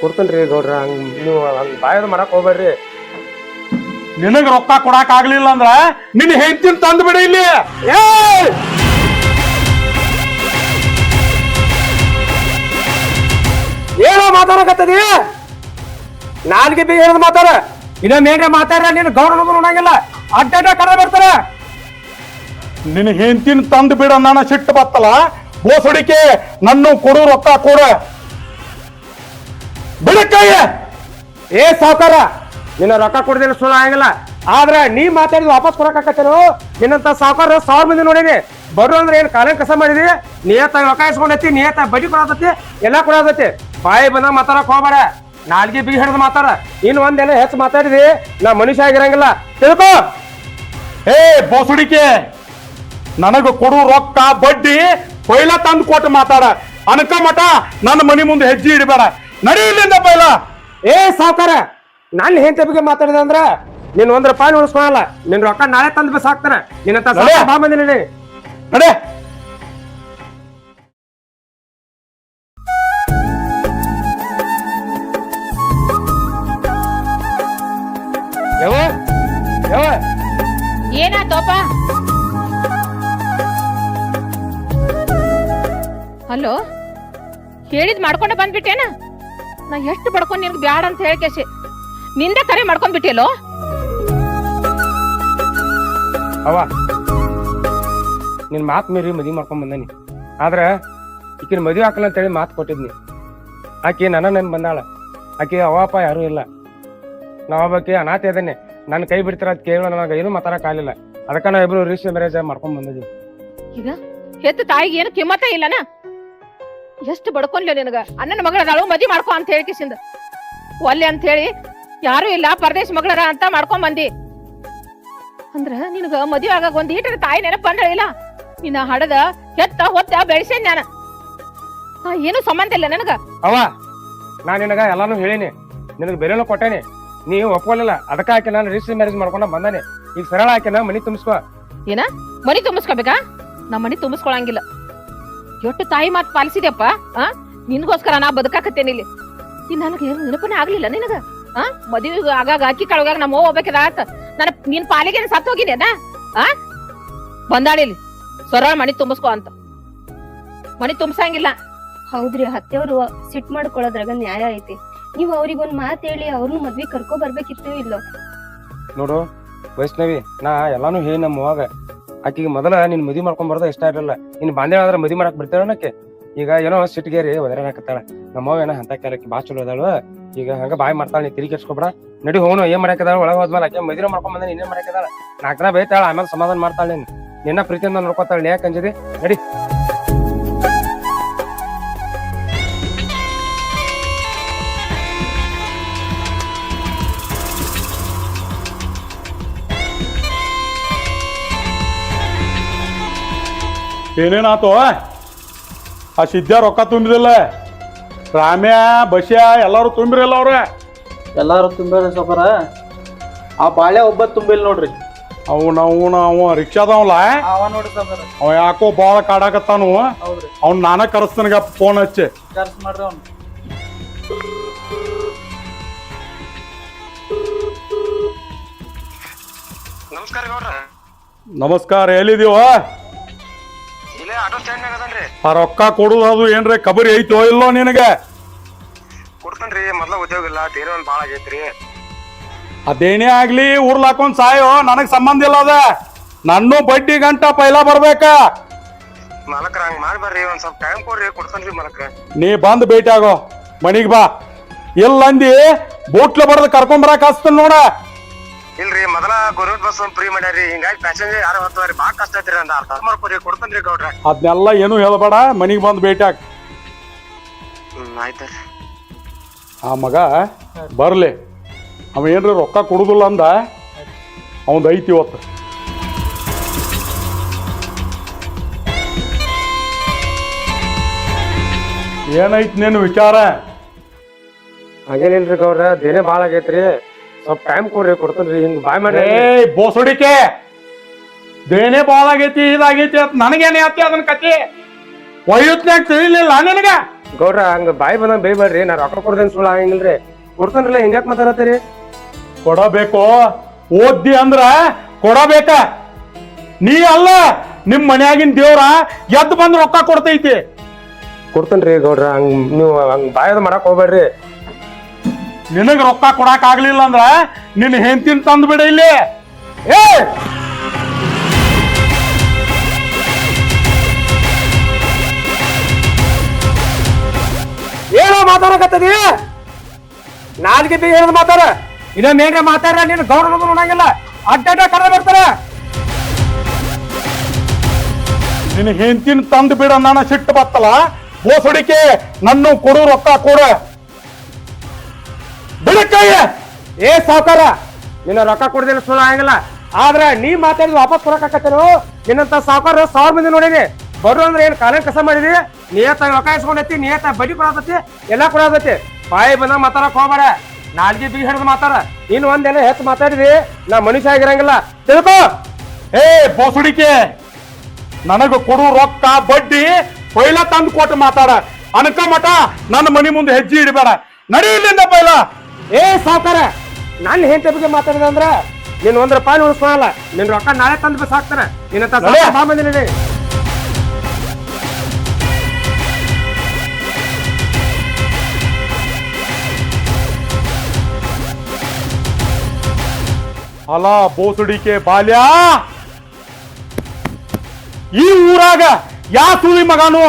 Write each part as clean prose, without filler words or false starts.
ಕೊಡ್ತೇನ್ರಿ ಗೌಡ್ರ. ಹಂಗ ನೀವು ಹಂಗ ಬಾಯದ ಮಾಡಕ್ ಹೋಗ್ಬೇಡ್ರಿ. ನಿನಗ ರೊಕ್ಕ ಕೊಡಾಕ್ ಆಗ್ಲಿಲ್ಲ ಅಂದ್ರ ನಿನ್ನ ಹೆಂಡತಿನ ತಂದು ಬಿಡ ಇಲ್ಲಿ. ಏನೋ ಮಾತಾಡಕತ್ತದಿ? ನಾಲ್ಗೆ ಬಿ ಹೇಳಿದ್ ಮಾತಾಡ. ಇನ್ನೊಂದೇನ್ರ ಮಾತಾಡ್ರ ನೀನು ಗೌಡ ನೋಡಂಗಿಲ್ಲ. ಅಡ್ಡ ಕಡೆ ಬರ್ತಾರ. ನಿನ್ನ ಹೆಂಡತಿನ ತಂದು ಬಿಡ ನಾನು ಸಿಟ್ಟು ಬತ್ತಲ್ಲ. ಬೋಸಡಿಕೆ ನನ್ನ ಕೊಡು, ರೊಕ್ಕ ಕೊಡ ಬಿಡಕ್ಕಯ್ಯ. ಏ ಸಾವುಕಾರ, ನಿನ್ನ ರೊಕ್ಕ ಕೊಡದಿಲ್ಲ ಸುಳ್ಳು ಆಗಂಗಿಲ್ಲ. ಆದ್ರ ನೀ ಮಾತಾಡಿದ್ ವಾಪಸ್ ಕೊಡಕಾಕತ್ತೇನು? ನಿನ್ನಂತ ಸಾವುಕಾರ 1000 ಮಂದಿ ನೋಡೀನಿ. ಬರು ಅಂದ್ರೆ ಏನ್ ಕಾಲ ಕಸ ಮಾಡಿದಿ? ನಿಯತ್ತಾಗಿ ರೊಕ್ಕ ಇಸ್ಕೊಂಡೈತಿ, ನಿಯತ್ತಾಗಿ ಬಡ್ಡಿ ಕೊಡತೈತಿ, ಎಲ್ಲಾ ಕೊಡತೈತಿ. ಬಾಯಿ ಬಂದಾಗ ಮಾತಾಡಕ್ ಹೋಗ್ಬೇಡ. ನಾಲ್ಗೆ ಬಿ ಹಿಡಿದು ಮಾತಾಡ. ಇನ್ ಒಂದೇನೋ ಹೆಚ್ಚು ಮಾತಾಡಿದಿ ನಾ ಮನುಷ್ಯ ಆಗಿರಂಗಿಲ್ಲ, ತಿಳ್ಕೊ. ಏ ಬೋಸಡಿಕೆ, ನನಗ ಕೊಡು ರೊಕ್ಕ ಬಡ್ಡಿ ಪೈಲ ತಂದು ಕೊಟ್ಟು ಮಾತಾಡ. ಅನಕ ಮಠ ನನ್ನ ಮನಿ ಮುಂದೆ ಹೆಜ್ಜೆ ಇಡಬೇಡ. ನಡಿ ಇಲ್ಲಿಂದ ಪೈಲ. ಏ ಸಾವುಕಾರ, ನನ್ನ ಹೆಂಡತಿ ಬಗ್ಗೆ ಮಾತಾಡಿದ ಅಂದ್ರ ನೀನ್ ₹1 ಉಳಿಸ್ಕೊಳಲ್ಲ. ನಿನ್ ರೊಕ್ಕ ನಾಳೆ ತಂದು ಬಸ್ ಹಾಕ್ತಾನ. ನಿನ್ನಂತ ಬಾ ಮಂದಿ ನಡಿ. ನಡೆ. ಏನಾತೋಪ? ಹಲೋ, ಹೇಳಿದ್ ಮಾಡ್ಕೊಂಡೆ ಬಂದ್ಬಿಟ್ಟೇನ? ನಾ ಎಷ್ಟು ಬಡ್ಕೊಂಡ್ ನಿನ್ಗೆ ಬ್ಯಾಡ ಅಂತ ಹೇಳ್ಕೇಸಿ ನಿಂದ ಕರೆ ಮಾಡ್ಕೊಂಡ್ಬಿಟ್ಟಿಯಲ್ಲೋ. ಅವ ನಿನ್ ಮಾತ್ ಮೀರಿ ಮದ್ವಿ ಮಾಡ್ಕೊಂಡ್ ಬಂದನಿ. ಆದ್ರ ಈಕಿನ ಮದ್ವಿ ಹಾಕಲ್ಲ ಅಂತೇಳಿ ಮಾತು ಕೊಟ್ಟಿದ್ನಿ. ಆಕಿ ನನ್ ಬಂದಾಳ. ಆಕಿ ಅವಪ್ಪ ಯಾರು ಇಲ್ಲ. ನಾವೊಬ್ಬಾಕಿ ಅನಾಥ ಇದ್ದೇನೆ. ನನ್ನ ಕೈ ಬಿಡ್ತಾರ ಅಂತ ಕೇಳ ನನಗ ಏನು ಮಾತಾಡಕ್ ಆಗ್ಲಿಲ್ಲ. ಅದಕ್ಕ ನಾವ್ ಇಬ್ರು ರಿಜಿಸ್ಟರ್ ಮ್ಯಾರೇಜ್ ಮಾಡ್ಕೊಂಡ್ ಬಂದಿದ್ವಿ. ಈಗ ಹೆತ್ತ ತಾಯಿಗೆ ಏನು ಕಿಮ್ಮತ್ತ ಇಲ್ಲನ? ಎಷ್ಟು ಬಡ್ಕೊಂಡ್ಲ ನಿನಗ? ಅಣ್ಣನ ಮಗಳದಾಳು, ಮದ್ವಿ ಮಾಡ್ಕೊ ಅಂತ ಹೇಳ್ಕಿಸಿಂದ ಒಲ್ಲೆ ಅಂತ ಹೇಳಿ ಯಾರು ಇಲ್ಲ, ಪರದೇಶ ಮಗಳರ ಅಂತ ಮಾಡ್ಕೊಂಡ್ ಬಂದಿ. ಅಂದ್ರ ನಿನಗ ಮದ್ವಿ ಆಗಾಗ ಒಂದ್ ಈಟರ ತಾಯಿ ನೆನಪ ಬಂದಿಲ್ಲ. ನಿನ್ನ ಹಡದ ಹೆತ್ತ ಹೊತ್ತ ಬೆಳೆಸೇನ್ ನಾನು. ಏನು ಸಂಬಂಧ ಇಲ್ಲ ನನಗ. ಅವ ನಾ ನಿನಗ ಎಲ್ಲಾನು ಹೇಳಿನಿ, ನಿನಗ ಬೆಲೆನೂ ಕೊಟ್ಟೇನಿ. ನೀವು ಒಪ್ಕೊಳ್ಳಿಲ್ಲ. ಅದಕ್ಕ ಆಕೆ ನಾನು ರಿಜಿಸ್ಟರ್ ಮ್ಯಾರೇಜ್ ಮಾಡ್ಕೊಂಡ ಬಂದಾನೆ. ಈಗ ಸರಳ ಆಕೆನ ಮನಿ ತುಂಬಿಸ್ಕೊ. ಏನ ಮನಿ ತುಂಬಿಸ್ಕೋಬೇಕಾ? ನಾ ಮನಿ ತುಂಬಿಸ್ಕೊಳಂಗಿಲ್ಲ. ಎಷ್ಟು ತಾಯಿ ಮಾತು ಪಾಲಿಸಿದ್ಯಪ್ಪ. ನಿನ್ಗೋಸ್ಕರ ನಾ ಬದುಕಾಕತ್ತೇನಿಲ್ಲಿ. ನನಗೆ ಏನು ನೆನಪನೇ ಆಗ್ಲಿಲ್ಲ ನಿನಗ? ಮದುವೆ ಆಗಾಗ ಅಕ್ಕಿ ಕಾಳುಗಾಗ ನಮ್ಮ ಹೋಗ್ಬೇಕದ ಆತ. ನಿನ್ ಪಾಲಿಗೆ ಸತ್ ಹೋಗಿನೇನ? ಬಂದಾಳಿಲಿ ಸರಳ ಮನಿ ತುಂಬಿಸ್ಕೊ ಅಂತ. ಮನಿ ತುಂಬಿಸಂಗಿಲ್ಲ. ಹೌದ್ರಿ, ಹತ್ತೆಯವ್ರು ಸಿಟ್ ಮಾಡ್ಕೊಳ್ಳೋದ್ರಾಗ ನ್ಯಾಯ ಐತಿ. ನೀವು ಅವ್ರಿಗೊಂದ್ ಮಾತ್ ಹೇಳಿ ಅವ್ರನ್ನ ಮದ್ವಿ ಕರ್ಕೊ ಬರ್ಬೇಕಿತ್ತು ಇಲ್ಲೋ. ನೋಡು ವೈಷ್ಣವಿ, ನಾ ಎಲ್ಲಾನು ಹೇಳಿ ನಮ್ಮ ಅವ್ವಾಗ. ಆಕಿಗೆ ಮೊದಲ ನಿನ್ ಮದ್ವಿ ಮಾಡ್ಕೊಂಡ್ ಬರೋದ ಇಷ್ಟ ಇರಲಿಲ್ಲ. ಇನ್ ಬಾಂಧೆ ಆದ್ರ ಮದ್ವಿ ಮಾಡಕ್ ಬಿಡ್ತಾಳನಕ್ಕೆ. ಈಗ ಏನೋ ಸಿಟ್ಟಿಗೇರಿ ಒದರಾಕತ್ತಾಳ. ನಮ್ಮವ್ ಏನೋ ಅಂತ ಕೇಳಕ್ಕೆ ಬಾ ಚಲೋ ಅದಾಳು. ಈಗ ಹಂಗ ಬಾಯ್ ಮಾಡ್ತಾಳ. ನೀ ತಿರುಗಿ ಕೆಡ್ಸ್ಕೊಬೇಡ. ನಡಿ ಹೋನು. ಏನ್ ಮಾಡಾಕದಾಳ? ಒಳಗ ಹೋದ್ಮೇಲೆ ಆಕೆ ಮದ್ವಿ ಮಾಡ್ಕೊಂಡ್ ಬಂದ ಇನ್ನೇನ್ ಮಾಡಾಕದಾಳ? 4 ದಿನ ಬೈತಾಳ, ಆಮೇಲೆ ಸಮಾಧಾನ ಮಾಡ್ತಾಳ. ನಿನ್ನ ಪ್ರೀತಿಯಿಂದ ನೋಡ್ಕೊತಾಳ. ಯಾಕೆ ಅಂಜಿದಿ? ನಡಿ. ಏನೇನಾತು? ಆ ಸಿದ್ಧ ರೊಕ್ಕ ತುಂಬಿದಿಲ್ಲ? ರಾಮ್ಯ, ಬಸ್ಯ ಎಲ್ಲಾರು ತುಂಬಿರಲ್ಲ? ಅವ್ರ ಎಲ್ಲಾರು ತುಂಬ್ಯಾರ ಸಾವ್ಕಾರ. ಆ ಬಾಳೆ ಒಬ್ಬ ತುಂಬಿಲ್ ನೋಡ್ರಿ. ಅವ ರಿಕ್ಷಾದವಲ್ಲ ಅವ ನೋಡ್ರಿ ಸಾವ್ಕಾರ. ಅವ ಯಾಕೋ ಬಾಳ ಕಾಡಾಕತ್ತಾನು. ಹೌದ್ರಿ, ಅವ್ನ ನಾನ ಕರೆಸ್ತನಗ ಫೋನ್ ಹಚ್ಚಿ. ಕರ್ಸ್ ಮಾಡ್ರಿ ಅವ್ನು. ನಮಸ್ಕಾರ ಗೌಡ್ರ. ನಮಸ್ಕಾರ. ಎಲ್ಲಿದೀವ? ಇಲ್ಲೇ ಆಟೋ ಸ್ಟ್ಯಾಂಡ್ ನಾಗ ಅದನ್ರಿ. ಆ ರೊಕ್ಕ ಕೊಡುದು ಅದು ಏನ್ರಿ ಕಬರಿ ಐತೋ ಇಲ್ಲೋ ನಿನಗೆ? ಕೊಡ್ತೇನ್ರಿ. ಮೊದ್ಲ ಉದ್ಯೋಗ ಇಲ್ಲ, ಬೇರೆ ಒಂದ್ ಬಾಳ ಆಗೈತ್ರಿ. ಅದೇನೇ ಆಗ್ಲಿ ಊರ್ಲ್ ಹಾಕೊಂಡ್ ಸಾಯೋ, ನನಗ್ ಸಂಬಂಧ ಇಲ್ಲ ಅದ. ನನ್ನೂ ಬಡ್ಡಿ ಗಂಟ ಪೈಲ ಬರ್ಬೇಕ. ಮಾಲಕ್ರ ಹಂಗ ಮಾಡ್ಬಾರ್ರಿ. ಒಂದ್ ಸ್ವಲ್ಪ ಟೈಮ್ ಕೊಡ್ರಿ, ಕೊಡ್ತೇನ್ರಿ ಮಾಲಕ್ರ. ನೀ ಬಂದ್ ಭೇಟಿ ಆಗೋ, ಮನಿಗ್ ಬಾ. ಇಲ್ಲಂದಿ ಬೋಟ್ಲ ಬಡದ್ ಕರ್ಕೊಂಡ್ ಬರಾಕ್ ಹಚ್ತನ್ ನೋಡ. ಇಲ್ರಿ, ಮೊದಲ ಗೌರ್ಮೆಂಟ್ ಬಸ್ ಫ್ರೀ ಮಾಡ್ಯಾರಿ. ಹಿಂಗಾಗಿ ಪ್ಯಾಸೆಂಜರ್ ಯಾರು ಹೊತ್ತವ್ರಿ, ಬಾಳ ಕಷ್ಟ ಐತ್ರಿ. ಅಂದ ಅರ್ಥ ಮಾಡ್ಕೊರಿ, ಕೊಡ್ತೇನ್ರಿ ಗೌಡ್ರ. ಅದ್ನೆಲ್ಲ ಏನು ಹೇಳ್ಬೇಡ, ಮನಿಗ್ ಬಂದ್ ಭೇಟಿ ಆಗ. ಆಯ್ತಾರಿ. ಆ ಮಗ ಬರ್ಲಿ. ಅವ ಏನ್ರಿ ರೊಕ್ಕ ಕೊಡುದಿಲ್ಲ ಅಂದ. ಅವಂದ್ ಐತಿ ಇವತ್ತು. ಏನೈತಿ ನೀನು ವಿಚಾರ? ಹಾಗೇನಿಲ್ರಿ ಗೌಡ್ರ, ದೇನೆ ಬಾಳ ಆಗೈತ್ರಿ. ಸ್ವಲ್ಪ ಟೈಮ್ ಕೊಡ್ರಿ, ಕೊಡ್ತೇನ್ರಿ. ಹಿಂಗ್ ಬಾಯ್ ಮಾಡಿ. ಬೋಸಡಿಕೆ, ದೇನೆ ಬಾಳ ಆಗೈತಿ, ಇದಾಗೈತಿ ಅಂತ ನನಗೇನೆ ಆತಿ ಅದನ್ನ ಕತಿ. ವಯುತ್ನ್ಯಾಗ ತಿಳಿಲಿಲ್ಲ ನಿನಗ? ಗೌಡ್ರ ಹಂಗ ಬಾಯಿ ಬಂದಂಗ ಬೇಯ್ಬೇಡ್ರಿ, ನಾ ರೊಕ್ಕ ಕೊಡ್ದೇನ್ ಸುಳ್ಳು ಆಗಂಗಿಲ್ರಿ. ಕೊಡ್ತಾನ್ರಲ್ಲ, ಹಿಂಗ್ಯಾಕ್ ಮಾತಾಡತ್ತೀರಿ? ಕೊಡಬೇಕು. ಓದ್ದಿ ಅಂದ್ರ ಕೊಡಬೇಕ. ನೀ ಅಲ್ಲ, ನಿಮ್ ಮನ್ಯಾಗಿನ ದೇವ್ರ ಎದ್ದು ಬಂದ್ ರೊಕ್ಕ ಕೊಡ್ತೈತಿ. ಕೊಡ್ತೇನ್ರಿ ಗೌಡ್ರ, ಹಂಗ್ ನೀವು ಹಂಗ್ ಬಾಯದ ಮಾಡಕ್ ಹೋಗ್ಬೇಡ್ರಿ. ನಿನಗ್ ರೊಕ್ಕ ಕೊಡಾಕ್ ಆಗ್ಲಿಲ್ಲ ಅಂದ್ರ ನಿನ್ ಹೆಂಡತಿನ ತಂದು ಬಿಡ ಇಲ್ಲಿ. ಏ ಏನೋ ಮಾತಾಡಕತ್ತದಿ? ನಾಲ್ಗೆ ಬಿ ಹೇಳದ್ ಮಾತಾಡ. ಇನ್ನೊಂದೇನ್ರ ಮಾತಾಡ, ನೀನು ಗೌಡ್ರ ನೋಡಂಗಿಲ್ಲ. ಅಡ್ಡ ಕರ ಬರ್ತಾರ. ನಿನ್ ಹೆಂಡತಿನ ತಂದು ಬಿಡ ನನ್ನ ಸಿಟ್ಟು ಬತ್ತಲ್ಲ. ಬೋಸಡಿಕೆ, ನನ್ನ ಕೊಡು ರೊಕ್ಕ ಕೊಡ. ಬಿಡಕ್ಕಯ್ಯ. ಏ ಸಾವ್ಕಾರ, ನಿನ್ನ ರೊಕ್ಕ ಕೊಡ್ದಿಲ್ಲ ಸುಳ್ಳು ಆಗಂಗಿಲ್ಲ. ಆದ್ರ ನೀ ಮಾತಾಡಿದ್ ವಾಪಸ್ ಕೊಡಕಾಕತ್ತೇನು? ನಿನ್ನಂತ ಸಾವ್ಕಾರ 1000 ಮಂದಿ ನೋಡೀನಿ. ಬರು ಅಂದ್ರೆ ಏನ್ ಕಾಲನ್ ಕಸ ಮಾಡಿದಿ? ನಿಯತ್ತಾಗಿ ರೊಕ್ಕ ಇಸ್ಕೊಂಡೈತಿ, ನಿಯತ್ತಾಗಿ ಬಡ್ಡಿ ಕೊಡತೈತಿ, ಎಲ್ಲಾ ಕೊಡತೈತಿ. ಬಾಯಿ ಬಂದಾಗ ಮಾತಾಡಕ್ ಹೋಗ್ಬೇಡ. ನಾಲ್ಗೆ ಬಿ ಹಿಡಿದು ಮಾತಾಡ. ಇನ್ ಒಂದೇನ ಹೆಚ್ಚು ಮಾತಾಡಿದಿ, ನಾ ಮನುಷ್ಯ ಆಗಿರಂಗಿಲ್ಲ, ತಿಳ್ಕೊ. ಏ ಬೋಸಡಿಕೆ, ನನಗ ಕೊಡು ರೊಕ್ಕ ಬಡ್ಡಿ ಪೈಲ ತಂದು ಕೊಟ್ಟು ಮಾತಾಡ. ಅನ್ಕ ಮಠ ನನ್ನ ಮನಿ ಮುಂದೆ ಹೆಜ್ಜೆ ಇಡಬೇಡ. ನಡಿ ಇಲ್ಲಿಂದ ಪೈಲ. ಏ ಸಾವ್ಕಾರ, ನನ್ನ ಹೆಂಡತಿ ಬಗ್ಗೆ ಮಾತಾಡಿದ ಅಂದ್ರ ನೀನ್ 1 ರೂಪಾಯಿ ಉಳಿಸ್ಕೊಳಲ್ಲ. ನಿನ್ ರೊಕ್ಕ ನಾಳೆ ತಂದು ಬಸ್ ಹಾಕ್ತಾರ. ನಿನ್ನಂತ ಬಾ ಬಂದಿನಿ. ಅಲ ಬೋಸುಡಿಕೆ ಬಾಲ್ಯ, ಈ ಊರಾಗ ಯಾ ಸುಳಿ ಮಗನು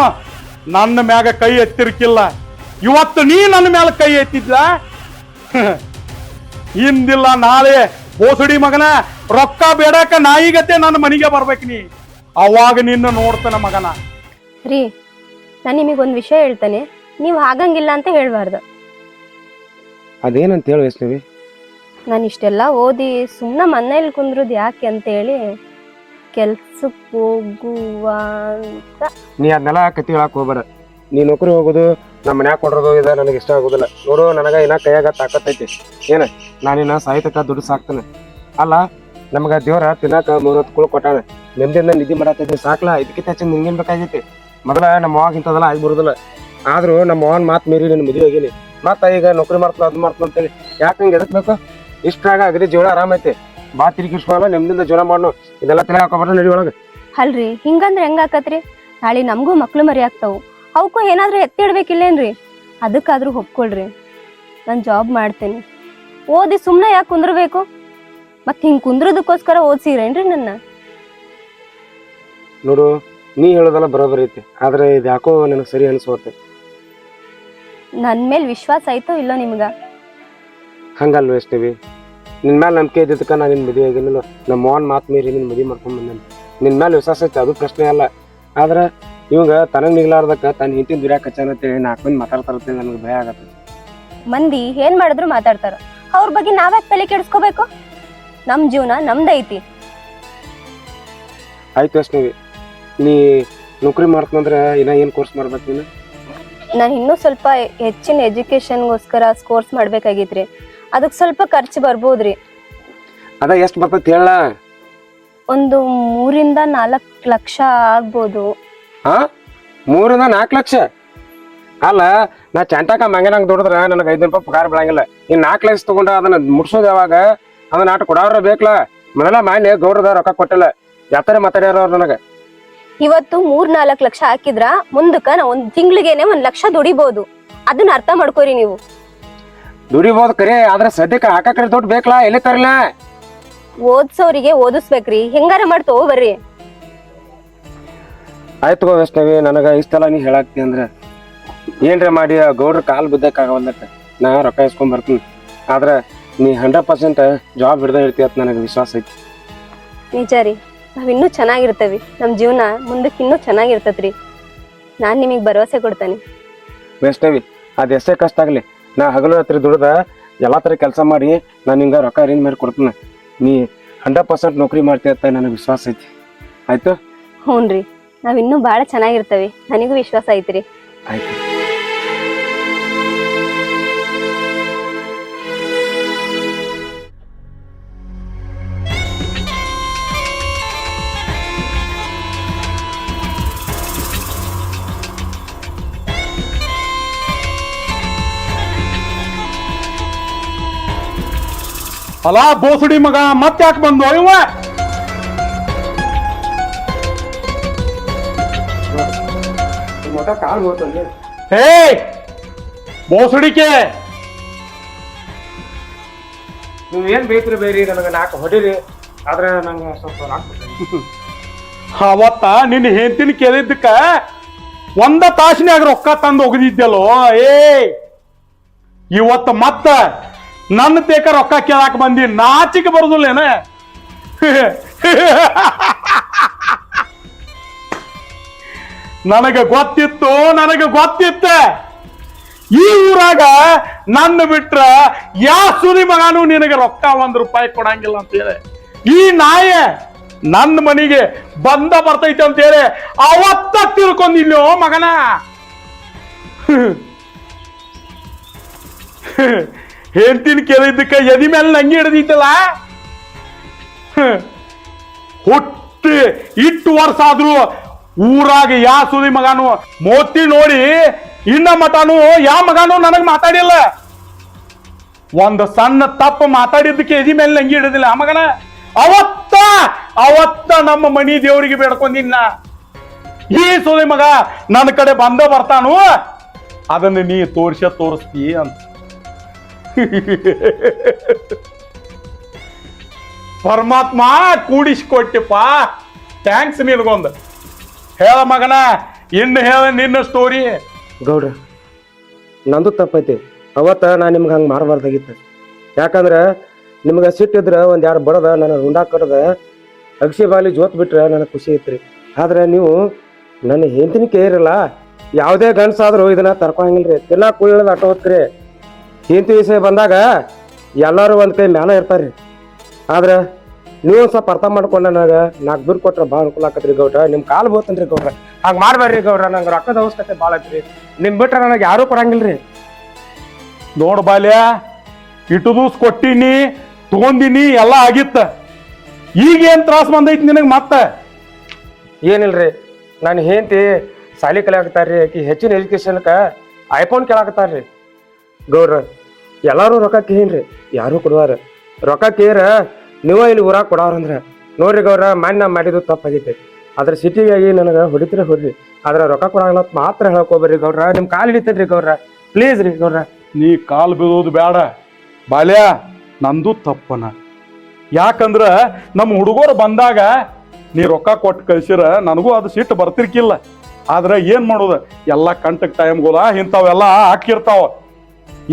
ನನ್ನ ಮ್ಯಾಗ ಕೈ ಎತ್ತಿರ್ಕಿಲ್ಲ. ಇವತ್ತು ನೀ ನನ್ನ ಮ್ಯಾಲ ಕೈ ಎತ್ತಿದ್ಲ. ಇಂದಿಲ್ಲ ನಾಳೆ ಬೋಸುಡಿ ಮಗನ ರೊಕ್ಕ ಬೇಡಕ ನಾಯಿಗತ್ತೆ ನನ್ನ ಮನೆಗೆ ಬರ್ಬೇಕು ನೀ. ಅವಾಗ ನಿನ್ನ ನೋಡ್ತಾನ ಮಗನ. ರೀ, ನಾನು ನಿಮಗೊಂದು ವಿಷಯ ಹೇಳ್ತಾನೆ, ನೀವು ಆಗಂಗಿಲ್ಲ ಅಂತ ಹೇಳ್ಬಾರ್ದು. ಅದೇನಂತ ಹೇಳಿ ವೈಷ್ಣವಿ? ನಾನು ಇಷ್ಟೆಲ್ಲ ಓದಿ ಸುಮ್ಮನೆ ಮನೇಲಿ ಕುಂದ್ರದ್ ಯಾಕೆ ಅಂತ ಹೇಳಿ ಕೆಲ್ಸಕ್ಕೆ ಹೋಗುವ ಅಂತ. ನೀ ಅದನ್ನೆಲ್ಲ ಕತ್ತಿ ಹೇಳಕ್ ಹೋಗ್ಬೇಡ. ನೀ ನೌಕರಿ ಹೋಗೋದು, ನಮ್ಮ ಮನ್ಯಾಗ ಕೊಡೋದು ಇದ ನನಗೆ ಇಷ್ಟ ಆಗೋದಿಲ್ಲ. ನೋಡು, ನನಗ ಇನ್ನ ಕೈಯಾಗ ತಾಕತ್ತೈತಿ. ಏನ ನಾನಿನ್ನ ಸಾಹಿತ್ಯಕ್ಕ ದುಡ್ಡು ಸಾಕ್ತಾನೆ ಅಲ್ಲ. ನಮಗ ದೇವ್ರ ತಿನ್ನಾಕ 30 ಕುಳು ಕೊಟ್ಟಾನ. ನೆಮ್ಮದಿಯಿಂದ ನಿಧಿ ಮಾಡತೈತಿ, ಸಾಕ್ಲಾ. ಇದಕ್ಕಿಂತ ಹೆಚ್ಚಿನ ನಿನ್ಗೇನ್ ಬೇಕಾಗೈತಿ? ಮೊದಲ ನಮ್ಮ ಅವಾಗ ಇಂಥದೆಲ್ಲ ಆಗಿ ಬರುದಿಲ್ಲ. ಆದ್ರೂ ನಮ್ಮ ಅವನ್ ಮಾತು ಮೀರಿ ನಿನ್ನ ಮದುವೆ ಹೋಗಿನಿ. ಮತ್ತ ಈಗ ನೌಕರಿ ಮಾಡ್ತಾನ, ಅದ್ ಮಾಡ್ತಾನ ಅಂತೇಳಿ ಯಾಕೆ ಹಂಗೆ ಎದಕ್ ಬೇಕು? ಇಷ್ಟ್ರಾಗ ಅಗದಿ ಜೀವನ ಆರಾಮೈತಿ. ಬಾ ತಿರುಗಿಸ್ಕೊಳ, ನೆಮ್ಮದಿಯಿಂದ ಜೀವನ ಮಾಡೋಣ. ಇದೆಲ್ಲ ತಲೆ ಹಾಕೋಬಾರ ನಡಿ ಒಳಗ. ಅಲ್ರಿ, ಹಿಂಗಂದ್ರೆ ಹೆಂಗಾಕತ್ರಿ? ನಾಳೆ ನಮಗೂ ಮಕ್ಳು ಮರಿ ಆಗ್ತಾವು, ಅವಕ್ಕೂ ಏನಾದ್ರೂ ಎತ್ತಿಡ್ಬೇಕಿಲ್ಲೇನ್ರಿ? ಅದಕ್ಕಾದ್ರೂ ಒಪ್ಕೊಳ್ರಿ. ನಾನು ಜಾಬ್ ಮಾಡ್ತೇನೆ. ಓದಿ ಸುಮ್ಮನೆ ಯಾಕೆ ಕುಂದ್ರಬೇಕು? ಮತ್ತೆ ಹಿಂಗೆ ಕುಂದ್ರದಕ್ಕೋಸ್ಕರ ಓದ್ಸಿರೇನ್ರಿ ನನ್ನ? ನೋಡು, ನೀ ಹೇಳೋದೆಲ್ಲ ಬರೋಬರಿ ಐತಿ, ಆದ್ರೆ ಇದು ಯಾಕೋ ನನಗೆ ಸರಿ ಅನ್ಸೋತ್ತೆ. ನನ್ನ ಮೇಲೆ ವಿಶ್ವಾಸ ಆಯ್ತೋ ಇಲ್ಲೋ ನಿಮ್ಗ? ಹಂಗಲ್ವ ವೈಷ್ಣವಿ, ನಿನ್ ಮೇಲೆ ನಂಬಿಕೆ ಇದ್ದಿದ್ದಕ್ಕ ನಾನು ನಿನ್ ಮದುವೆ ಆಗಿಲ್ಲ. ನಮ್ಮ ಅವನ್ ಮಾತು ಮೀರಿ ನಿನ್ ಮದುವೆ ಮಾಡ್ಕೊಂಡ್ ಬಂದೇನೆ. ನಿನ್ ಮೇಲೆ ವಿಶ್ವಾಸ ಐತಿ, ಅದು ಪ್ರಶ್ನೆ ಅಲ್ಲ. ಆದ್ರೆ ಇವಾಗ ತನಗ್ ನಿಗ್ಲಾರ್ದಕ್ಕ ತನ್ನ ಹಿಂತಿನ ದುರ್ಯಾಕ ಹಚ್ಚಾನಂತೇಳಿ 4 ಮಂದಿ ಮಾತಾಡ್ತಾರತ್ತೆ, ನನಗೆ ಭಯ ಆಗತ್ತೆ. ಮಂದಿ ಏನ್ ಮಾಡಿದ್ರು ಮಾತಾಡ್ತಾರ, ಅವ್ರ ಬಗ್ಗೆ ನಾವ್ಯಾಕೆ ತಲೆ ಕೆಡಿಸ್ಕೋಬೇಕು? ನಮ್ ಜೀವನ ನಮ್ದೈತಿ. ಆಯ್ತು ವೈಷ್ಣವಿ, ನೀ ನೌಕರಿ ಮಾಡ್ತಂದ್ರೆ ಇನ್ನ ಏನ್ ಕೋರ್ಸ್ ಮಾಡ್ಬೇಕು ನೀನು? ನಾನು ಇನ್ನೂ ಸ್ವಲ್ಪ ಹೆಚ್ಚಿನ ಎಜುಕೇಶನ್ಗೋಸ್ಕರ ಕೋರ್ಸ್ ಮಾಡ್ಬೇಕಾಗಿತ್ರಿ. ಅದಕ್ಕೆ ಸ್ವಲ್ಪ ಖರ್ಚು ಬರ್ಬೋದ್ರಿ. ಅದ ಎಷ್ಟು ಬರ್ತೈತಿ ಹೇಳ? ಒಂದು 3 ರಿಂದ 4 ಲಕ್ಷ ಆಗ್ಬೋದು. 3 ರಿಂದ 4 ಲಕ್ಷ? ಅಲ್ಲ, ನಾ ಚಂಟಾಕ ಮಂಗನಂಗ್ ದುಡಿದ್ರ ನನಗೆ 5 ರೂಪಾಯಿ ಪಗಾರ ಬೀಳಂಗಿಲ್ಲ. ಇನ್ 4 ಲಕ್ಷ ತಗೊಂಡ ಅದನ್ನ ಮುಡ್ಸೋದ್ ಯಾವಾಗ? ಅದನ್ನ ಆಟ ಕೊಡವ್ರ ಬೇಕಲ್ಲ. ಮೊದಲ ಮಾನ್ಯ ಗೌರದ ರೊಕ್ಕ ಕೊಟ್ಟಿಲ್ಲ, ಯಾತರ ಮಾತಾಡ್ಯಾರ ಅವ್ರು ನನಗ. ಇವತ್ತು 3-4 ಲಕ್ಷ ಹಾಕಿದ್ರ ಮುಂದಕ್ಕ ನಾ 1 ತಿಂಗ್ಳಿಗೇನೆ 1 ಲಕ್ಷ ದುಡಿಬಹುದು. ಅದನ್ನ ಅರ್ಥ ಮಾಡ್ಕೋರಿ ನೀವು. ದುಡಿಬಹುದು ಕರೆ, ಆದ್ರೆ ಸದ್ಯಕ್ಕೆ ಹಾಕಕ್ರೆ ದುಡ್ಡು ಬೇಕಲ್ಲ, ಎಲ್ಲಿ ತರಲ್ಲ? ಓದ್ಸೋರಿಗೆ ಓದಿಸ್ಬೇಕ್ರಿ, ಹೆಂಗಾರ ಮಾಡ್ತೋ ಬರ್ರಿ. ಆಯ್ತು ವೈಷ್ಣವಿ, ನನಗ ಇಷ್ಟೆಲ್ಲ ನೀ ಹೇಳಾಕ್ತಿ ಅಂದ್ರ ಏನ್ರ ಮಾಡಿ ಆ ಗೌಡ್ರ ಕಾಲ್ ಬಿದ್ದಕ್ಕಾಗವಲ್ಲಕ್ಕ ನಾ ರೊಕ್ಕ ಇಸ್ಕೊಂಡ್ ಬರ್ತೀನಿ. ಆದ್ರ ನೀ 100% ಜಾಬ್ ಹಿಡ್ದ ಇರ್ತಿ ಅಂತ ನನಗೆ ವಿಶ್ವಾಸ ಐತಿ. ನಿಜ ರೀ, ನಾವಿನ್ನೂ ಚೆನ್ನಾಗಿರ್ತೇವಿ. ನಮ್ ಜೀವನ ಮುಂದಕ್ಕೆ ಇನ್ನೂ ಚೆನ್ನಾಗಿರ್ತತ್ರಿ. ನಾನ್ ನಿಮಗ್ ಭರವಸೆ ಕೊಡ್ತೇನೆ. ವೈಷ್ಣವಿ, ಅದ್ ಎಷ್ಟೇ ಕಷ್ಟ ಆಗ್ಲಿ, ನಾ ಹಗಲು ರಾತ್ರಿ ದುಡ್ದ ಎಲ್ಲಾ ತರ ಕೆಲಸ ಮಾಡಿ ನಾನು ಹಿಂಗ ರೊಕ್ಕ ಅರೇಂಜ್ ಮಾಡಿ ಕೊಡ್ತೀನಿ. ನೀ 100% ನೌಕರಿ ಮಾಡ್ತಿ ಅಂತ ನನಗೆ ವಿಶ್ವಾಸ ಐತಿ. ಆಯ್ತು? ಹ್ಞೂನ್ರಿ, ನಾವಿನ್ನೂ ಭಾಳ ಚೆನ್ನಾಗಿರ್ತೇವಿ. ನನಗೂ ವಿಶ್ವಾಸ ಐತ್ರಿ. ಆಯ್ತು. ಅಲಾ ಬೋಸುಡಿ ಮಗ ಮತ್ತೆ ಯಾಕೆ ಬಂದು ಇವ ಮಠ ಕಾಲ್ ಹೋತಂದ್ರೆ ಹೇ ಬೋಸುಡಿಕೆ ನೀವ್ ಏನ್ ಬೇಕ್ರಿ ಬೇರಿ ನನಗ 4 ಹೊಡಿರಿ ಆದ್ರೆ ನಂಗೆ ಸ್ವಲ್ಪ ರಾಕ್ ಅವತ್ತ ನಿನ್ನ ಹೆಂಡತಿನ ಕೇಳಿದ್ದಕ್ಕ ಒಂದ ತಾಸಿನಾಗ ರೊಕ್ಕ ತಂದು ಒಗದಿದ್ದಲ್ಲೋ ಏ ಇವತ್ತ ಮತ್ತ ನನ್ನ ತೇಕ ರೊಕ್ಕ ಕೇಳಾಕ ಬಂದಿ ನಾಚಿಕೆ ಬರುದಿಲ್ಲೇನ ನನಗ ಗೊತ್ತಿತ್ತ ಈ ಊರಾಗ ನನ್ನ ಬಿಟ್ರ ಯಾವ ಸುರಿ ಮಗಾನು ನಿನಗೆ ರೊಕ್ಕ ₹1 ಕೊಡಂಗಿಲ್ಲ ಅಂತ ಹೇಳಿ ಈ ನಾಯ ನನ್ನ ಮನೆಗೆ ಬರ್ತೈತೆ ಅಂತ ಹೇಳಿ ಅವತ್ತ ತಿಳ್ಕೊಂಡಿಲ್ಲೋ ಮಗನ ಹೇಳ್ತೀನಿ ಕೇಳಿದ್ದಕ್ಕೆ ಎದಿ ಮೇಲೆ ನಂಗೆ ಹಿಡಿದಿತ್ತಲ್ಲ ಹುಟ್ಟಿ ಇಟ್ಟು ವರ್ಷ ಆದ್ರೂ ಊರಾಗ ಯಾ ಸುದಿ ಮಗನು ಮೋತಿ ನೋಡಿ ಇನ್ನ ಮಟನು ಯಾ ಮಗನು ನನಗ್ ಮಾತಾಡಿಲ್ಲ ಒಂದು ಸಣ್ಣ ತಪ್ಪು ಮಾತಾಡಿದ್ದಕ್ಕೆ ಎದಿ ಮೇಲೆ ನಂಗೆ ಹಿಡಿದಿಲ್ಲ ಆ ಮಗನ ಅವತ್ತ ನಮ್ಮ ಮನಿ ದೇವರಿಗೆ ಬೇಡ್ಕೊಂಡಿನ್ನ ಈ ಸುದಿ ಮಗ ನನ್ನ ಕಡೆ ಬರ್ತಾನು ಅದನ್ನ ನೀ ತೋರಿಸ್ತೀ ಅಂತ ಪರಮಾತ್ಮ ಕೂಡಿಸ್ಕೊಟ್ಟಿಪ್ಪ ಥ್ಯಾಂಕ್ಸ್ ನಿನ್ಗೊಂದು ಹೇಳ ಮಗನ ಇನ್ನು ಹೇಳ ನಿನ್ನ ಸ್ಟೋರಿ ಗೌಡ್ರ ನಂದು ತಪ್ಪೈತಿ ಅವತ್ತ ನಾ ನಿಮ್ಗೆ ಹಂಗೆ ಮಾಡಬಾರ್ದಾಗಿತ್ತು ಯಾಕಂದ್ರೆ ನಿಮ್ಗೆ ಸಿಟ್ಟಿದ್ರೆ ಒಂದ್ 2 ಬಡದ ನನ್ನ ರುಂಡಾ ಕಡ್ದ ಅಕ್ಷಿ ಬಾಲಿ ಜೋತ್ ಬಿಟ್ರೆ ನನಗೆ ಖುಷಿ ಐತ್ರಿ ಆದ್ರೆ ನೀವು ನನ್ನ ಹೆಂಡತಿನ ಕೇಳಿರಲ್ಲ ಯಾವುದೇ ಗಂಡಸಾದ್ರೂ ಇದನ್ನ ತರ್ಕೊಂಗಿಲ್ರಿ ತಿನ್ನ ಕುಳ್ಳ ಆಟ ಹೋಗ್ತೀರಿ ಹೆಂಡತಿ ವಿಷಯ ಬಂದಾಗ ಎಲ್ಲರೂ ಒಂದ್ ಕೈ ಮ್ಯಾಲ ಇರ್ತಾರ್ರಿ ಆದ್ರೆ ನೀವು ಸ್ವಲ್ಪ ಅರ್ಥ ಮಾಡ್ಕೊಂಡ ನನಗೆ 4 ಬೀರ್ ಕೊಟ್ರೆ ಭಾಳ ಅನುಕೂಲ ಆಕತ್ರಿ ಗೌಡ್ರ ನಿಮ್ ಕಾಲ್ ಬೋತನ್ರಿ ಗೌಡ್ರ ಹಂಗ ಮಾಡ್ಬೇಡ್ರಿ ಗೌಡ್ರ ನಂಗೆ ರೊಕ್ಕದ ಅವಶ್ಯಕತೆ ಭಾಳ ಐತ್ರಿ ನಿಮ್ ಬಿಟ್ರೆ ನನಗೆ ಯಾರು ಕೊಡಂಗಿಲ್ರಿ ನೋಡ್ ಬಾಲ್ಯ ಇಟ್ಟು ದೂಸ್ ಕೊಟ್ಟಿನಿ ತಗೊಂಡಿನಿ ಎಲ್ಲ ಆಗಿತ್ತ ಈಗ ಏನ್ ತ್ರಾಸ ಬಂದೈತಿ ನಿನಗ್ ಮತ್ತ ಏನಿಲ್ರಿ ನಾನು ಹೆಂಡತಿ ಸಾಲಿ ಕಲಿಯಾಕತ್ತಾರ್ರಿ ಆಕಿ ಹೆಚ್ಚಿನ ಎಜುಕೇಶನ್ಕ ಐಫೋನ್ ಕೇಳಾಕತ್ತಾರ್ರಿ ಗೌಡ್ರ ಎಲ್ಲಾರು ರೊಕ್ಕ ಕೇಳ್ರಿ ಯಾರು ಕೊಡುವಾರ ರೊಕ್ಕ ಕೇರ ನೀವ ಇಲ್ಲಿ ಊರಾಗ ಕೊಡವ್ರಂದ್ರ ನೋಡ್ರಿ ಗೌಡ್ರ ಮಾನ್ಯ ಮಾಡಿದ್ದು ತಪ್ಪಾಗೈತಿ ಅದ್ರ ಸಿಟಿಗಾಗಿ ನನಗೆ ಹೊಡಿತೀರ ಹೊಡ್ರಿ ಆದ್ರೆ ರೊಕ್ಕ ಕೊಡಾಗಲ್ಲ ಮಾತ್ರ ಹೇಳ್ಕೊಬೇಡ್ರಿ ಗೌಡ್ರ ನಿಮ್ ಕಾಲ್ ಹಿಡಿತೇನ್ರಿ ಗೌಡ್ರ ಪ್ಲೀಸ್ ರೀ ಗೌಡ್ರ ನೀ ಕಾಲ್ ಬೀಳೋದು ಬೇಡ ಬಾಲ್ಯ ನಂದು ತಪ್ಪನ ಯಾಕಂದ್ರ ನಮ್ಮ ಹುಡುಗರು ಬಂದಾಗ ನೀ ರೊಕ್ಕ ಕೊಟ್ಟು ಕಳ್ಸಿರ ನನಗೂ ಅದು ಸಿಟ್ಟು ಬರ್ತಿರ್ಕಿಲ್ಲ ಆದ್ರೆ ಏನ್ ಮಾಡೋದು ಎಲ್ಲ ಕಂಟಕ್ ಟೈಮ್ಗೋಲ ಇಂಥವೆಲ್ಲ ಹಾಕಿರ್ತಾವ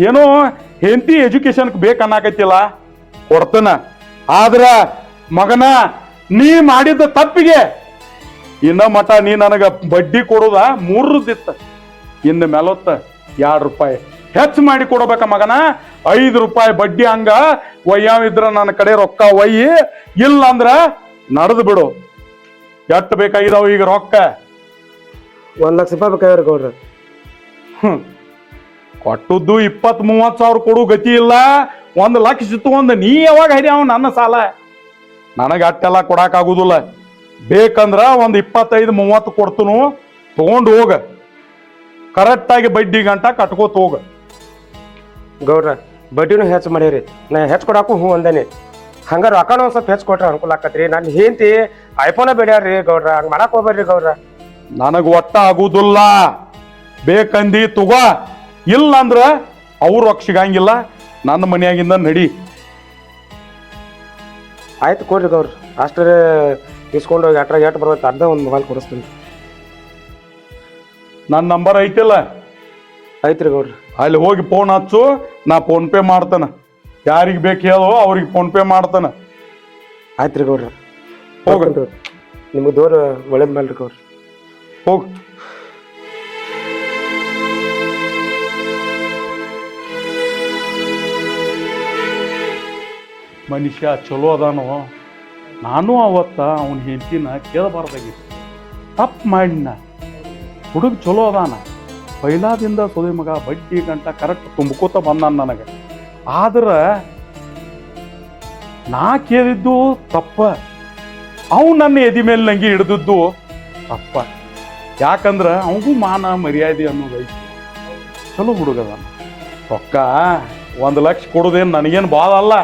ಏನೋ ಹೆಂಡತಿ ಎಜುಕೇಶನ್ ಬೇಕನ್ನಾಕೈತಿಲ್ಲ ಕೊಡ್ತನ ಆದ್ರ ಮಗನ ನೀ ಮಾಡಿದ ತಪ್ಪಿಗೆ ಇನ್ನ ಮಠ ನೀ ನನಗ ಬಡ್ಡಿ ಕೊಡೋದ 3 ಇನ್ನು ಮೇಲೊತ್ತ ₹2 ಹೆಚ್ಚು ಮಾಡಿ ಕೊಡ್ಬೇಕ ಮಗನ ₹5 ಬಡ್ಡಿ ಹಂಗ ಒಯ್ಯಾವಿದ್ರ ನನ್ನ ಕಡೆ ರೊಕ್ಕ ಒಯ್ಯಿ ಇಲ್ಲ ಅಂದ್ರ ನಡೆದು ಬಿಡು ಎಟ್ಟು ಬೇಕಾಗಿದಾವ ಈಗ ರೊಕ್ಕ ₹1 ಲಕ್ಷ ಬೇಕಾಗ್ರಿ ಗೌಡ್ರ ಕೊಟ್ಟದ್ದು 20-30 ಸಾವಿರ ಕೊಡು ಗತಿ ಇಲ್ಲ 1 ಲಕ್ಷ ತಗೊಂಡ್ ನೀ ಯಾವಾಗ ಹರಿಯಾವ ನನ್ನ ಸಾಲ ನನಗ ಅಟ್ಟೆಲ್ಲ ಕೊಡಾಕ್ ಆಗುದಿಲ್ಲ ಬೇಕಂದ್ರ 25-30 ಕೊಡ್ತನು ತಗೊಂಡು ಹೋಗ ಕರೆಕ್ಟ್ ಆಗಿ ಬಡ್ಡಿ ಗಂಟ ಕಟ್ಕೋತ ಹೋಗ ಗೌಡ್ರ ಬಡ್ಡಿನೂ ಹೆಚ್ಚು ಮಾಡೀರಿ ನಾ ಹೆಚ್ಚು ಕೊಡಾಕು ಹ್ಞೂ ಅಂದೇನಿ ಹಂಗ ರೊಕ್ಕನ ಒಂದ್ ಸ್ವಲ್ಪ ಹೆಚ್ಚು ಕೊಟ್ರೆ ಅನುಕೂಲ ಆಕತ್ರಿ ನನ್ನ ಹೆಂಡತಿ ಐಫೋನ ಬೇಡ್ಯಾರ್ರಿ ಗೌಡ್ರ ಹಂಗ ಮಾಡಕ್ ಹೋಗ್ಬೇಡ್ರಿ ಗೌಡ್ರ ನನಗ ಒಟ್ಟ ಆಗುದಿಲ್ಲ ಬೇಕಂದಿ ತಗೋ ಇಲ್ಲ ಅಂದ್ರ ಅವ್ರು ರೊಕ್ಕ ಸಿಗಂಗಿಲ್ಲ ನನ್ನ ಮನ್ಯಾಗಿಂದ ನಡಿ ಆಯ್ತು ಕೊಡ್ರಿ ಗೌಡ್ರ ಅಷ್ಟೇ ಇಸ್ಕೊಂಡು ಹೋಗಿ ಅಟ್ರಾಗ ಎಟ್ಟು ಬರ್ತೈತೆ ಅರ್ಧ ಒಂದು ಮೊಬೈಲ್ ಕೊಡಿಸ್ತೀನಿ ನನ್ನ ನಂಬರ್ ಐತಿಲ್ಲ ಐತ್ರಿ ಗೌಡ್ರ ಅಲ್ಲಿ ಹೋಗಿ ಫೋನ್ ಹಚ್ಚು ನಾ ಫೋನ್ ಪೇ ಮಾಡ್ತಾನ ಯಾರಿಗೆ ಬೇಕು ಹೇಳೋ ಅವ್ರಿಗೆ ಫೋನ್ ಪೇ ಮಾಡ್ತಾನ ಆಯ್ತ್ರಿ ಗೌಡ್ರ ಹೋಗ ನಿಮ್ಗೆ ದೂರ ಒಳ್ಳೇದ್ ಮೇಲ್ರಿ ಗೌಡ್ರ ಹೋಗ್ ಮನುಷ್ಯ ಚಲೋ ಅದಾನೋ ನಾನು ಅವತ್ತ ಅವನ ಹೆಂಡತಿನ ಕೇಳಬಾರ್ದಾಗಿತ್ತು ತಪ್ಪು ಮಾಡಿನ ಹುಡುಗ ಚಲೋ ಅದಾನ ಪೈಲಾದಿಂದ ಸೋದಿ ಮಗ ಬಡ್ಡಿ ಗಂಟ ಕರೆಕ್ಟ್ ತುಂಬ್ಕೋತ ಬಂದಾನ ನನಗೆ ಆದ್ರ ನಾ ಕೇಳಿದ್ದು ತಪ್ಪ ಅವ್ ನನ್ನ ಎದಿ ಮೇಲೆ ನಂಗೆ ಹಿಡಿದದ್ದು ತಪ್ಪ ಯಾಕಂದ್ರ ಅವಗೂ ಮಾನ ಮರ್ಯಾದೆ ಅನ್ನೋದು ಐತಿ ಚಲೋ ಹುಡುಗದಾನ ರೊಕ್ಕ 1 ಲಕ್ಷ ಕೊಡೋದೇನು ನನಗೇನು ಭಾಳ ಅಲ್ಲ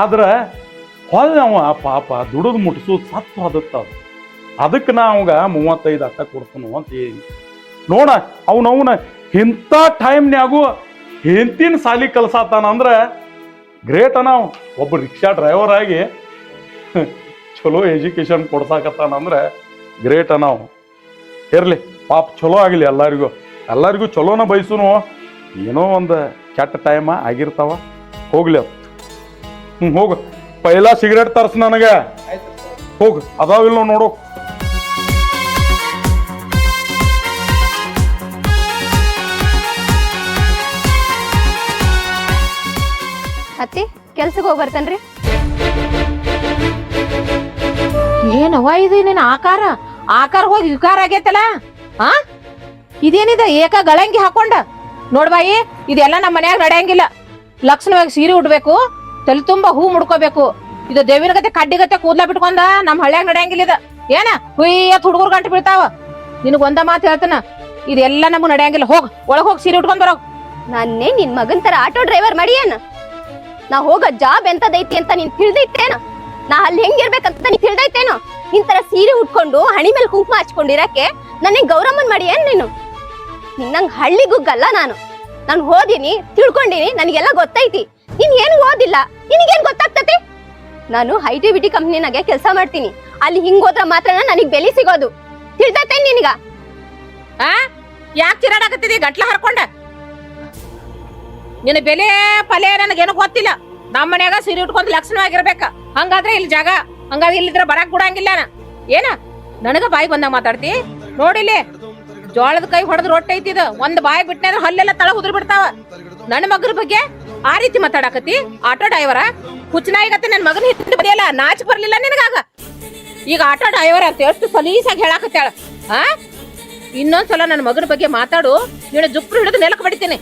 ಆದ್ರೆ ಹೊಳ್ಳಿ ಅವ ಪಾಪ ದುಡಿದು ಮುಟ್ಸೋದು ಸತ್ತು ಅದತ್ತ ಅದಕ್ಕೆ ನಾ ಅವಾಗ 35 ಅಟ್ಟ ಕೊಡ್ತಾನು ಅಂತ ಹೇಳಿ ನೋಡ ಅವನವನ ಇಂಥ ಟೈಮ್ನ್ಯಾಗು ಹೆಂತಿನ ಸಾಲಿ ಕಲ್ಸಾತಾನ ಅಂದ್ರೆ ಗ್ರೇಟ್ ನಾವು ಒಬ್ಬ ರಿಕ್ಷಾ ಡ್ರೈವರ್ ಆಗಿ ಚಲೋ ಎಜುಕೇಶನ್ ಕೊಡ್ಸಾಕತ್ತಾನಂದ್ರೆ ಗ್ರೇಟ್ ನಾವು ಇರ್ಲಿ ಪಾಪ ಚಲೋ ಆಗಲಿ ಎಲ್ಲರಿಗೂ ಚಲೋನ ಬಯಸುನು ಏನೋ ಒಂದು ಕೆಟ್ಟ ಟೈಮ ಆಗಿರ್ತಾವ ಹೋಗ್ಲಿ ಅದು ಹೋಗು ಪೈಲಾ ಸಿಗರೇಟ್ ತರ್ಸ್ ನನಗೆ ಹೋಗು ಅದಾವಿಲ್ಲ ನೋಡು ಅತ್ತಿ ಕೆಲ್ಸಕ್ಕೆ ಹೋಗಿ ಬರ್ತೇನ್ರಿ. ಏನವ್ವ ಇದು ನಿನ್ನ ಆಕಾರ ಹೋಗಿ ವಿಕಾರ ಆಗೈತಲ್ಲ ಹಾ ಇದೇನಿದೆ ಏಕ ಗಳಂಗಿ ಹಾಕೊಂಡ ನೋಡ್ಬಾಯಿ ಇದೆಲ್ಲ ನಮ್ಮ ಮನ್ಯಾಗ ನಡೆಯಂಗಿಲ್ಲ. ಲಕ್ಷಣವಾಗಿ ಸೀರೆ ಉಡ್ಬೇಕು, ತಲೆ ತುಂಬಾ ಹೂ ಮುಡ್ಕೋಬೇಕು. ಇದು ದೇವಿನ ಗತೆ ಕಡ್ಡಿ ಗತೆ ಕೂದ್ಲ ಬಿಟ್ಕೊಂಡ ನಮ್ ಹಳ್ಳ್ಯಾಗ ನಡೆಯಂಗಿಲ್ಲ ಇದ ಏನ ಹುಯ್ಯತ್ ಹುಡುಗರು ಗಂಟು ಬೀಳ್ತಾವ. ನಿನಗ್ ಒಂದ ಮಾತು ಹೇಳ್ತಾನ, ಇದೆಲ್ಲ ನಮಗ್ ನಡೆಯಂಗಿಲ್ಲ. ಒಳಗ್ ಹೋಗಿ ಸೀರೆ ಉಟ್ಕೊಂಡ್ ಬರೋ. ನನ್ನೇ ನಿನ್ ಮಗನ್ ತರ ಆಟೋ ಡ್ರೈವರ್ ಮಾಡಿಯೇನ? ನಾ ಹೋಗ ಜಾಬ್ ಎಂತದೈತಿ ಅಂತ ನೀನ್ ತಿಳಿದೈತೇನ? ನಾ ಅಲ್ಲಿ ಹೆಂಗಿರ್ಬೇಕಂತ ನೀನ್ ತಿಳಿದೈತೇನೋ? ಇಂತರ ಸೀರೆ ಉಟ್ಕೊಂಡು ಹಣಿ ಮೇಲೆ ಕುಂಕುಮ ಹಚ್ಕೊಂಡಿರಕ್ಕೆ ನನಗೆ ಗೌರಮ್ಮನ್ ಮಾಡಿ ಏನ್ ನೀನು? ನಿನ್ನಂಗ್ ಹಳ್ಳಿಗುಗ್ಗಲ್ಲ ನಾನು ಓದಿನಿ, ತಿಳ್ಕೊಂಡಿನಿ, ನನಗೆಲ್ಲ ಗೊತ್ತೈತಿ. ನೀನ್ ಏನು ಓದಿಲ್ಲ, ನಿನಗೇನ್ ಗೊತ್ತಾಗ್ತತಿ? ನಾನು ಐಟಿ ಕಂಪ್ನಿನಾಗೆ ಕೆಲಸ ಮಾಡ್ತೀನಿ. ಅಲ್ಲಿ ಹಿಂಗ್ ಹೋದ್ರ ಮಾತ್ರ ನನಗ್ ಬೆಲೆ ಸಿಗೋದು. ತಿಳಿದೈತೆ ನಿನಗ? ಯಾಕೆ ಚಿರಾಡಕತ್ತಿದಿ ಗಟ್ಲ ಹರ್ಕೊಂಡ? ನಿನ್ನ ಬೆಲೆ ಪಲೆ ನನಗೇನು ಗೊತ್ತಿಲ್ಲ. ನಮ್ಮ ಮನ್ಯಾಗ ಸೀರೆ ಉಟ್ಕೊಂಡ್ ಲಕ್ಷಣವಾಗಿರ್ಬೇಕ. ಹಂಗಾದ್ರೆ ಇಲ್ಲಿ ಜಾಗ, ಹಂಗಾದ್ರೆ ಇಲ್ಲಿದ್ರ ಬರಕ್ ಬಿಡಂಗಿಲ್ಲ. ಏನ ನನಗ ಬಾಯಿ ಬಂದಾಗ ಮಾತಾಡ್ತಿ? ನೋಡಿಲಿ ಜೋಳದ ಕೈ ಹೊಡೆದ್ ರೊಟ್ಟಿ ಐತಿದ. ಒಂದ್ ಬಾಯಿ ಬಿಟ್ಟನೆ ಅಂದ್ರೆ ಹಲ್ಲೆಲ್ಲ ತಳ ಉದ್ರ ಬಿಡ್ತಾವ. ನನ್ನ ಮಗನ ಬಗ್ಗೆ ಆ ರೀತಿ ಮಾತಾಡಕತ್ತಿ? ಆಟೋ ಡ್ರೈವರ ಹುಚ್ಚನಾಯಿಗತ್ತೆ ನನ್ ಮಗನ ಹಿಂದೆ ಬರೆಯಲ್ಲ. ನಾಚ್ ಬರ್ಲಿಲ್ಲ ನಿನಗಾಗ? ಈಗ ಆಟೋ ಡ್ರೈವರ್ ಅಂತ ಎಷ್ಟು ಸಲೀಸಾಗಿ ಹೇಳಾಕತ್ತಾಳ. ಇನ್ನೊಂದ್ಸಲ ನನ್ನ ಮಗನ ಬಗ್ಗೆ ಮಾತಾಡು, ನೀನು ಜುಪ್ರು ಹಿಡಿದು ನೆಲಕ್ ಬಡಿತೀನಿ.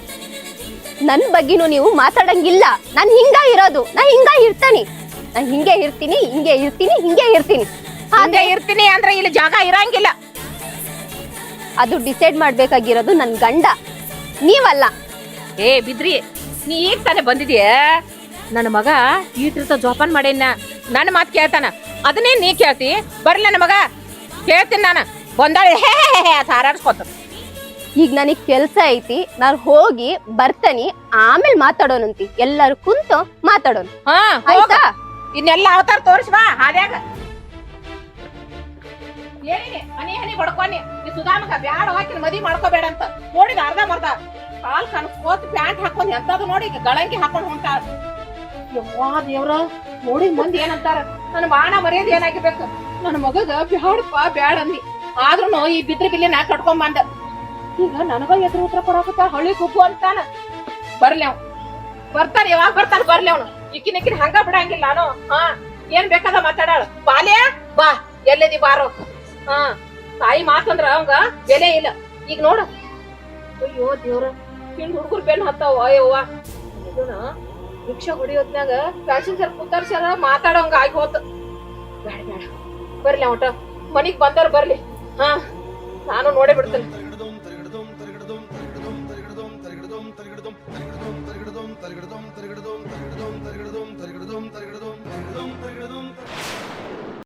ನನ್ ಬಗ್ಗೆನೂ ನೀವು ಮಾತಾಡಂಗಿಲ್ಲ. ನಾನ್ ಹಿಂಗ ಇರೋದು, ನಾ ಹಿಂಗ ಇರ್ತೀನಿ. ನಾ ಹಿಂಗೆ ಇರ್ತೀನಿ, ಹಿಂಗೆ ಇರ್ತೀನಿ, ಹಿಂಗೆ ಇರ್ತೀನಿ. ಹಂಗೆ ಇರ್ತೀನಿ ಅಂದ್ರೆ ಇಲ್ಲಿ ಜಾಗ ಇರಂಗಿಲ್ಲ. ಅದು ಡಿಸೈಡ್ ಮಾಡ್ಬೇಕಾಗಿರೋದು ನನ್ ಗಂಡ, ನೀವಲ್ಲ. ಏ ಬಿದ್ರಿ, ನೀ ಈಗ ತಾನೇ ಬಂದಿದ್ಯಾ? ನನ್ನ ಮಗ ಈಟಿರ್ತ ಜೋಪಾನ್ ಮಾಡೇನ, ನನ್ನ ಮಾತು ಕೇಳ್ತಾನ. ಅದನ್ನೇ ನೀ ಕೇಳ್ತಿ? ಬರ್ಲಿ ನನ್ನ ಮಗ ಕೇಳ್ತೀನಿ ನಾನು. ಬಂದಾಳೆ ಹೇ ಸಾರಾಡ್ಸ್ಕೊತ. ಈಗ ನನಗ್ ಕೆಲ್ಸ ಐತಿ, ನಾನು ಹೋಗಿ ಬರ್ತೇನಿ, ಆಮೇಲೆ ಮಾತಾಡೋಣಂತಿ. ಎಲ್ಲರೂ ಕುಂತು ಮಾತಾಡೋಣ, ಆಯ್ತಾ? ಇನ್ನೆಲ್ಲ ಅವತಾರ ತೋರಿಸ್ಬಾ ಹಾದ್ಯಾಗ. ಏನಿದೆ ಹನಿ ಬಡ್ಕೊನಿ ಈ ಸುಧಾಮಗ ಬ್ಯಾಡ ಹಾಕಿ ಮದಿ ಮಾಡ್ಕೋಬೇಡ ಅಂತ ನೋಡಿದ ಅರ್ಧ ಮರ್ದ ಕಾಲ್ ಕನ್ಸ್ಕೋತ್ ಪ್ಯಾಂಟ್ ಹಾಕೊಂಡ್ ಎಂತದು ನೋಡಿ ಗಳಂಗಿ ಹಾಕೊಂಡ್ ಹೊಂಟಾಳ. ಯವ್ವಾ ದೇವ್ರ, ನೋಡಿ ಮಂದಿ ಏನಂತಾರ? ನನ್ನ ಬಾಣ ಮರ್ಯಾದೆ ಏನಾಗಿರ್ಬೇಕು? ನನ್ನ ಮಗಗ ಬ್ಯಾಡಪ್ಪ ಬ್ಯಾಡ ಅಂದಿ, ಆದ್ರೂ ಈ ಬಿದ್ರಿ ಬಿಲ್ಲಿ ನಾ ಕಟ್ಕೊಂಡ್ ಬಂದ. ಈಗ ನನಗ ಎದುರು ಉತ್ತರ ಕೊಡಾಕತ್ತ ಹಳ್ಳಿ ಕುಕ್ಕು ಅಂತಾನ. ಬರ್ಲಿ ಅವ್ ಬರ್ತಾನ, ಯಾವಾಗ ಬರ್ತಾನ ಬರ್ಲಿ ಅವನು. ಇಕ್ಕಿನ ಹಂಗ ಬಿಡಂಗಿಲ್ಲ ನಾನು. ಏನ್ ಬೇಕಾದ ಮಾತಾಡಾಳ. ಬಾಲ್ಯ ಬಾ, ಎಲ್ಲದಿ ಬಾರೋ. ತಾಯಿ ಮಾತಂದ್ರ ಅವಂಗ ಬೆಲೆ ಇಲ್ಲ. ಈಗ ನೋಡ, ಅಯ್ಯೋ ದೇವ್ರ, ಹಿಂದ್ ಹುಡುಗರು ಬೆನ್ ಹತ್ತಾವ. ಅಯ್ಯವ್ವ ರಿಕ್ಷಾ ಹೊಡಿಯೋದ್ನಾಗ ಪ್ಯಾಸೆಂಜರ್ ಕುತ್ತಾರ್ಸ್ಯಾರ, ಮಾತಾಡೋಂಗ ಆಗಿ ಹೋತ. ಬೇಡ ಬೇಡ ಬರ್ಲಿ ಒಟ ಮನಿಗ್ ಬಂದವ್ರ ಬರ್ಲಿ. ನಾನು ನೋಡೇ ಬಿಡ್ತೇನೆ.